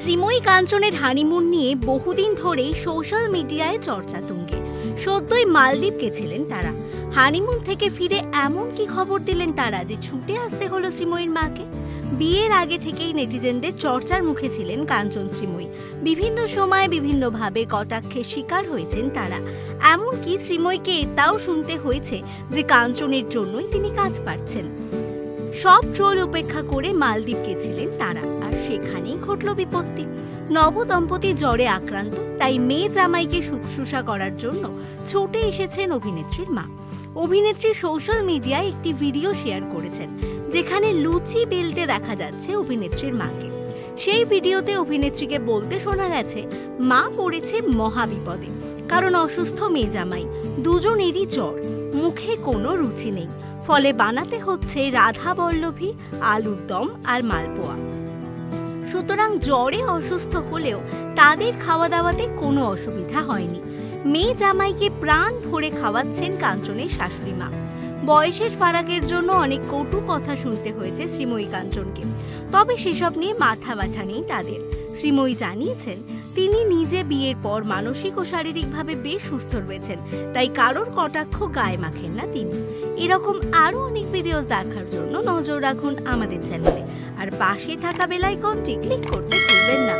Sreemoyee কাঞ্চনের honeymoon নিয়ে বহুদিন ধরেই সোশ্যাল মিডিয়ায় চর্চা তুঙ্গে। সদ্যই মালদ্বীপ গেছিলেন তারা। হানিমুন থেকে ফিরে এমন কি খবর দিলেন তারা যে ছুটে আসতে হলো শ্রীময়ীর মাকে। বিয়ের আগে থেকেই নেটিজেনদের চর্চার মুখে ছিলেন কাঞ্চন শ্রীময়ী। বিভিন্ন সময় বিভিন্নভাবে কটাক্ষের শিকার হয়েছেন তারা। এমনকি শ্রীময়ীকে এটাও শুনতে হয়েছে যে কাঞ্চনের জন্যই তিনি কাজ পাচ্ছেন। সব ট্রোল উপেক্ষা করে মালদ্বীপ গেছিলেন তারা, আর সেখানেই ঘটল বিপত্তি। নবদম্পতি জ্বরে আক্রান্ত, তাই মেয়ে জামাইকে শুশ্রূষা করার জন্য ছুটে এসেছেন অভিনেত্রীর মা। অভিনেত্রী সোশ্যাল মিডিয়ায় একটি ভিডিও শেয়ার করেছেন যেখানে লুচি বেলতে দেখা যাচ্ছে অভিনেত্রীর মাকে। সেই ভিডিওতে অভিনেত্রীকে বলতে শোনা গেছে মা পড়েছে মহাবিপদে, কারণ অসুস্থ মেয়ে জামাই, দুজনেরই জ্বর, মুখে কোনো রুচি নেই, ফলে বানাতে হচ্ছে রাধা বল্লভী, আলুর দম আর মালপোয়া। সুতরাং জ্বরে অসুস্থ হলেও তাদের খাওয়া দাওয়াতে কোনো অসুবিধা হয়নি। মেয়ে জামাইকে প্রাণ ভরে খাওয়াচ্ছেন কাঞ্চনের শাশুড়ি মা। বয়সের ফারাকের জন্য অনেক কটু কথা শুনতে হয়েছে শ্রীময়ী কাঞ্চনকে, তবে সেসব নিয়ে মাথা ব্যথা নেই তাদের। শ্রীময়ী জানিয়েছেন তিনি নিজে বিয়ের পর মানসিক ও শারীরিকভাবে বেশ সুস্থ রয়েছেন, তাই কারোর কটাক্ষ গায়ে মাখেন না তিনি। এরকম আরও অনেক ভিডিও দেখার জন্য নজর রাখুন আমাদের চ্যানেলে, আর পাশে থাকা বেল আইকনটি ক্লিক করতে ভুলবেন না।